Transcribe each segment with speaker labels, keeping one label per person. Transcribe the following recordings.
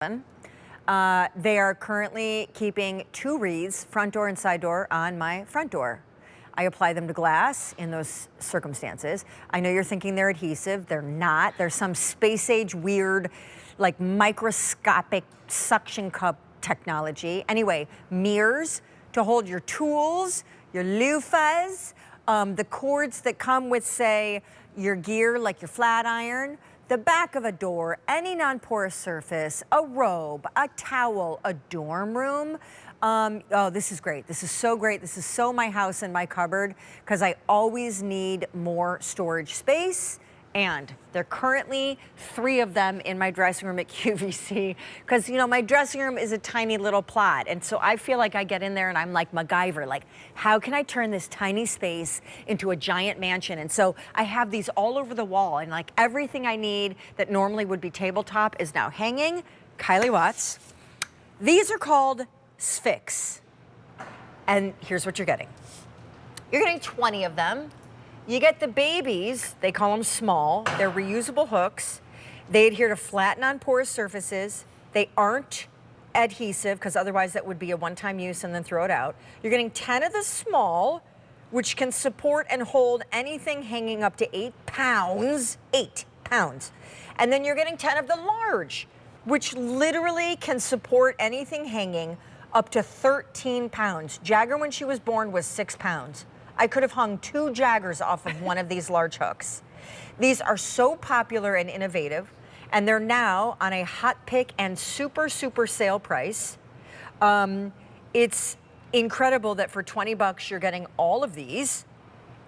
Speaker 1: They are currently keeping 2 wreaths, front door and side door, on my front door. I apply them to glass in those circumstances. I know you're thinking they're adhesive. They're not. They're some space age weird, like microscopic suction cup technology. Anyway, mirrors to hold your tools, your loofahs, the cords that come with, say, your gear, like your flat iron, the back of a door, any non-porous surface, a robe, a towel, a dorm room. Oh, this is great. This is so great. This is so my house and my cupboard, because I always need more storage space. And there are currently 3 of them in my dressing room at QVC, because, you know, my dressing room is a tiny little plot. And so I feel like I get in there and I'm like MacGyver, like, how can I turn this tiny space into a giant mansion? And so I have these all over the wall, and like everything I need that normally would be tabletop is now hanging. Kylie Watts. These are called SFIXX. And here's what you're getting. You're getting 20 of them. You get the babies, they call them small. They're reusable hooks. They adhere to flat, non-porous surfaces. They aren't adhesive, because otherwise that would be a one-time use and then throw it out. You're getting 10 of the small, which can support and hold anything hanging up to 8 pounds. 8 pounds. And then you're getting 10 of the large, which literally can support anything hanging up to 13 pounds. Jagger, when she was born, was 6 pounds. I could have hung 2 Jaggers off of one of these large hooks. These are so popular and innovative, and they're now on a hot pick and super sale price. It's incredible that for 20 bucks you're getting all of these.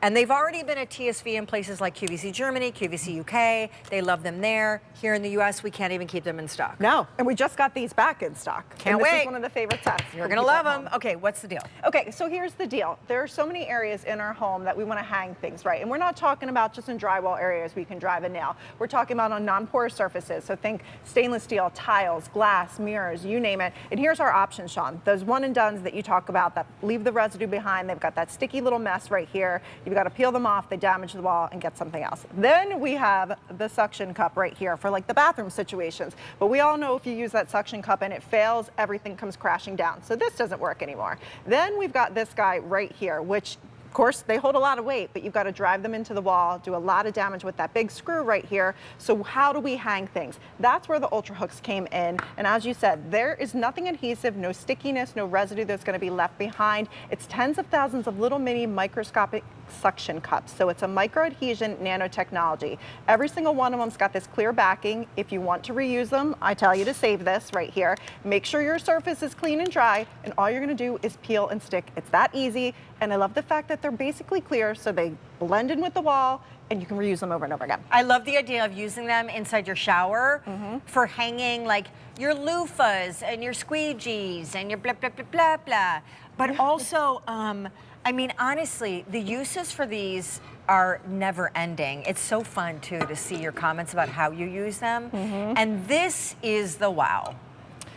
Speaker 1: And they've already been at TSV in places like QVC Germany, QVC UK. They love them there. Here in the US, we can't even keep them in stock.
Speaker 2: No, and we just got these back in stock.
Speaker 1: Can't
Speaker 2: wait.
Speaker 1: This
Speaker 2: is one of the favorite sets.
Speaker 1: You're gonna love them. Okay, what's the deal?
Speaker 2: Okay, so here's the deal. There are so many areas in our home that we want to hang things, right? And we're not talking about just in drywall areas where you can drive a nail. We're talking about on non-porous surfaces. So think stainless steel, tiles, glass, mirrors, you name it. And here's our options, Sean. Those one and dones that you talk about that leave the residue behind. They've got that sticky little mess right here. You've got to peel them off. They damage the wall and get something else. Then we have the suction cup right here for like the bathroom situations. But we all know if you use that suction cup and it fails, everything comes crashing down. So this doesn't work anymore. Then we've got this guy right here, which of course, they hold a lot of weight, but you've got to drive them into the wall, do a lot of damage with that big screw right here. So how do we hang things? That's where the Ultra Hooks came in. And as you said, there is nothing adhesive, no stickiness, no residue that's going to be left behind. It's tens of thousands of little mini microscopic suction cups. So it's a micro adhesion nanotechnology. Every single one of them's got this clear backing. If you want to reuse them, I tell you to save this right here. Make sure your surface is clean and dry, and all you're going to do is peel and stick. It's that easy. And I love the fact that they're basically clear, so they blend in with the wall, and you can reuse them over and over again.
Speaker 1: I love the idea of using them inside your shower for hanging like your loofahs and your squeegees and your blah, blah, blah, blah, blah. But also, I mean, honestly, the uses for these are never ending. It's so fun, too, to see your comments about how you use them. And this is the wow.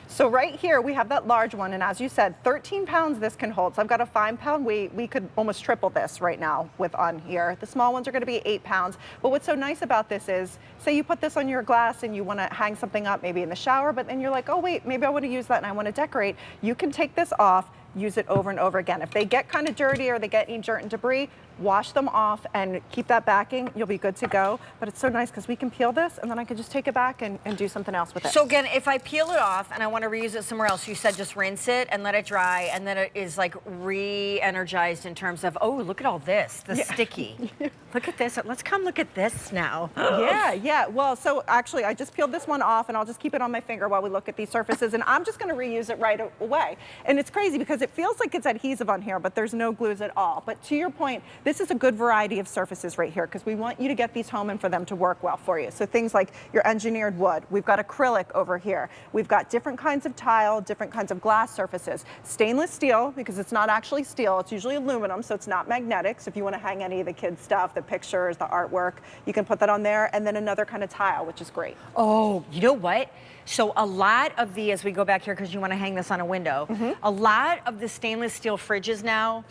Speaker 2: So right here, we have that large one, and as you said, 13 pounds this can hold. So I've got a 5-pound weight. We could almost triple this right now with on here. The small ones are gonna be 8 pounds. But what's so nice about this is, say you put this on your glass and you wanna hang something up maybe in the shower, but then you're like, oh wait, maybe I wanna use that and I wanna decorate. You can take this off, use it over and over again. If they get kind of dirty or they get any dirt and debris, wash them off and keep that backing. You'll be good to go. But it's so nice because we can peel this and then I can just take it back and do something else with it.
Speaker 1: So again, if I peel it off and I want to reuse it somewhere else, you said just rinse it and let it dry, and then it is like re-energized in terms of, oh, look at all this, the sticky. Look at this. Let's come look at this now.
Speaker 2: Yeah. Well, so actually I just peeled this one off and I'll just keep it on my finger while we look at these surfaces, and I'm just going to reuse it right away. And it's crazy because it feels like it's adhesive on here, but there's no glues at all. But to your point, this is a good variety of surfaces right here because we want you to get these home and for them to work well for you. So things like your engineered wood, we've got acrylic over here. We've got different kinds of tile, different kinds of glass surfaces. Stainless steel, because it's not actually steel, it's usually aluminum, so it's not magnetic. So if you want to hang any of the kids' stuff, the pictures, the artwork, you can put that on there. And then another kind of tile, which is great.
Speaker 1: Oh, you know what? So a lot of the, as we go back here, because you want to hang this on a window, a lot of the stainless steel fridges now,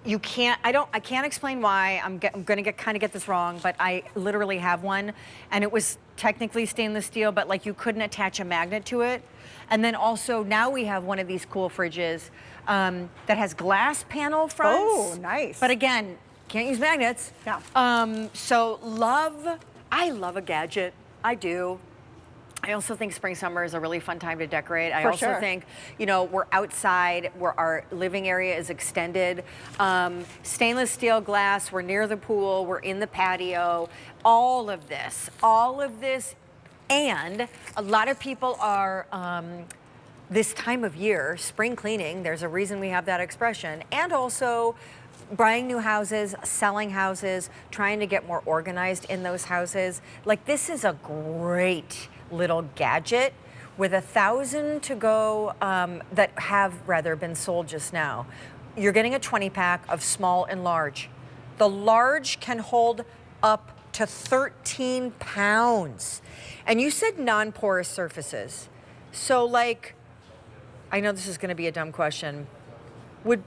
Speaker 1: you can't, I can't explain why. I'm gonna kind of get this wrong, but I literally have one, and it was technically stainless steel, but like you couldn't attach a magnet to it. And then also now we have one of these cool fridges that has glass panel fronts.
Speaker 2: Oh, nice.
Speaker 1: But again, can't use magnets.
Speaker 2: No.
Speaker 1: So I love a gadget. I do. I also think spring, summer is a really fun time to decorate. I also think, you know, we're outside, where our living area is extended. Stainless steel glass, we're near the pool, we're in the patio. All of this, and a lot of people are, this time of year, spring cleaning, there's a reason we have that expression, and also buying new houses, selling houses, trying to get more organized in those houses. Like, this is a great little gadget with 1,000 to go that have rather been sold just now. You're getting a 20-pack of small and large. The large can hold up to 13 pounds. And you said non-porous surfaces. So, like, I know this is going to be a dumb question. Would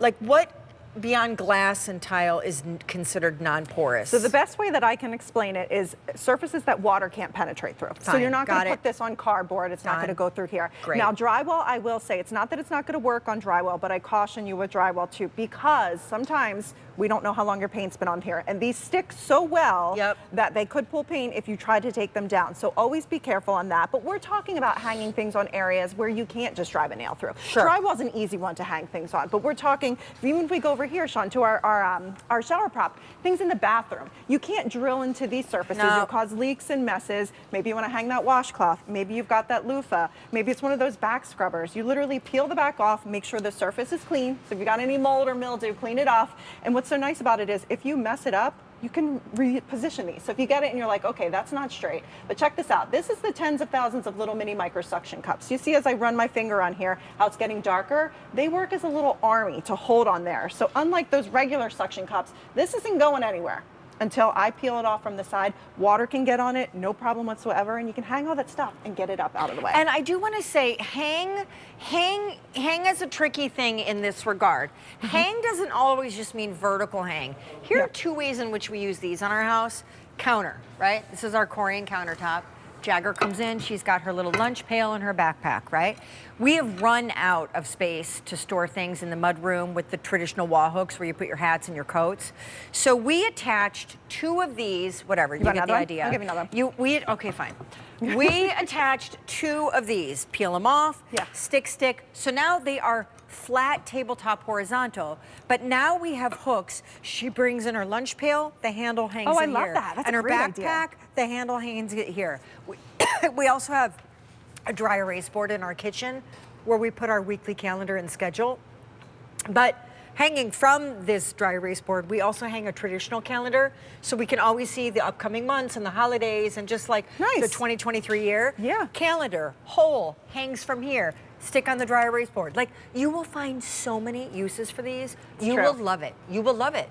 Speaker 1: like, what beyond glass and tile is considered non-porous?
Speaker 2: So the best way that I can explain it is surfaces that water can't penetrate through.
Speaker 1: Fine.
Speaker 2: So you're not going
Speaker 1: Got
Speaker 2: to
Speaker 1: it.
Speaker 2: put this on cardboard. It's not going to go through here.
Speaker 1: Great.
Speaker 2: Now drywall, I will say, it's not that it's not going to work on drywall, but I caution you with drywall too, because sometimes we don't know how long your paint's been on here, and these stick so well that they could pull paint if you try to take them down. So always be careful on that. But we're talking about hanging things on areas where you can't just drive a nail through.
Speaker 1: Sure.
Speaker 2: Drywall's an easy one to hang things on, but we're talking, even if we go over here, Sean, to our shower prop, things in the bathroom. You can't drill into these surfaces.
Speaker 1: No.
Speaker 2: You'll cause leaks and messes. Maybe you want to hang that washcloth. Maybe you've got that loofah. Maybe it's one of those back scrubbers. You literally peel the back off, make sure the surface is clean. So if you got any mold or mildew, clean it off. And what's so nice about it is if you mess it up, you can reposition these. So if you get it and you're like, okay, that's not straight, but check this out. This is the tens of thousands of little mini micro suction cups. You see as I run my finger on here, how it's getting darker? They work as a little army to hold on there. So unlike those regular suction cups, this isn't going anywhere until I peel it off from the side. Water can get on it, no problem whatsoever, and you can hang all that stuff and get it up out of the way.
Speaker 1: And I do want to say, hang is a tricky thing in this regard. Hang doesn't always just mean vertical hang. Here are two ways in which we use these on our house. Counter, right? This is our Corian countertop. Jagger comes in, she's got her little lunch pail and her backpack, right? We have run out of space to store things in the mudroom with the traditional wall hooks where you put your hats and your coats. So we attached two of these, whatever, you get the idea.
Speaker 2: I'll give you another one.
Speaker 1: Okay, fine. We attached two of these, peel them off, stick. So now they are flat tabletop horizontal, but now we have hooks. She brings in her lunch pail, the handle hangs in here.
Speaker 2: Oh, I love that. That's
Speaker 1: and
Speaker 2: a
Speaker 1: her
Speaker 2: great
Speaker 1: backpack,
Speaker 2: idea.
Speaker 1: the handle hangs here. We also have a dry erase board in our kitchen where we put our weekly calendar and schedule. But hanging from this dry erase board, we also hang a traditional calendar so we can always see the upcoming months and the holidays and just like the 2023 year. Calendar, whole, hangs from here. Stick on the dry erase board. Like, you will find so many uses for these. You will love it. You will love it.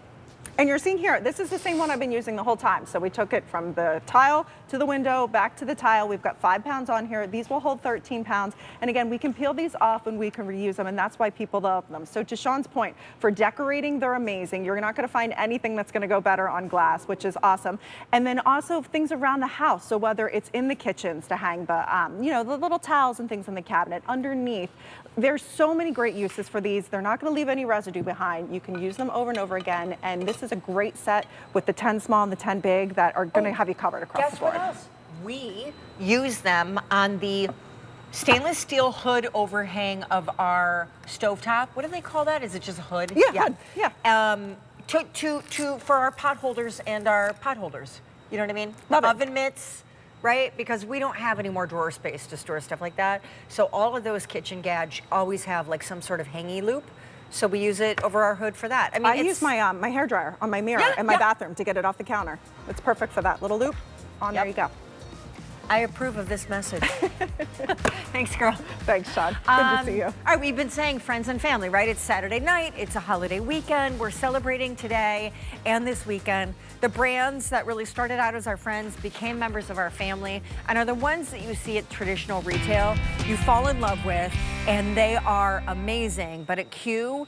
Speaker 2: And you're seeing here, this is the same one I've been using the whole time. So we took it from the tile to the window, back to the tile. We've got 5 pounds on here. These will hold 13 pounds. And again, we can peel these off and we can reuse them, and that's why people love them. So to Sean's point, for decorating, they're amazing. You're not gonna find anything that's gonna go better on glass, which is awesome. And then also things around the house. So whether it's in the kitchens to hang the, you know, the little towels and things in the cabinet, underneath, there's so many great uses for these. They're not going to leave any residue behind. You can use them over and over again. And this is a great set with the 10 small and the 10 big that are going to have you covered across the board.
Speaker 1: Guess what else? We use them on the stainless steel hood overhang of our stovetop. What do they call that? Is it just a hood?
Speaker 2: Hood.
Speaker 1: For our pot holders and our pot holders. You know what I mean?
Speaker 2: Love it.
Speaker 1: Oven mitts. Right? Because we don't have any more drawer space to store stuff like that. So all of those kitchen gadgets always have like some sort of hangy loop. So we use it over our hood for that. I mean,
Speaker 2: I use my my hairdryer on my mirror in my bathroom to get it off the counter. It's perfect for that little loop. There you go.
Speaker 1: I approve of this message. Thanks, girl.
Speaker 2: Thanks, Sean. Good to see you.
Speaker 1: All right, we've been saying friends and family, right? It's Saturday night. It's a holiday weekend. We're celebrating today and this weekend. The brands that really started out as our friends became members of our family and are the ones that you see at traditional retail, you fall in love with, and they are amazing. But at Q,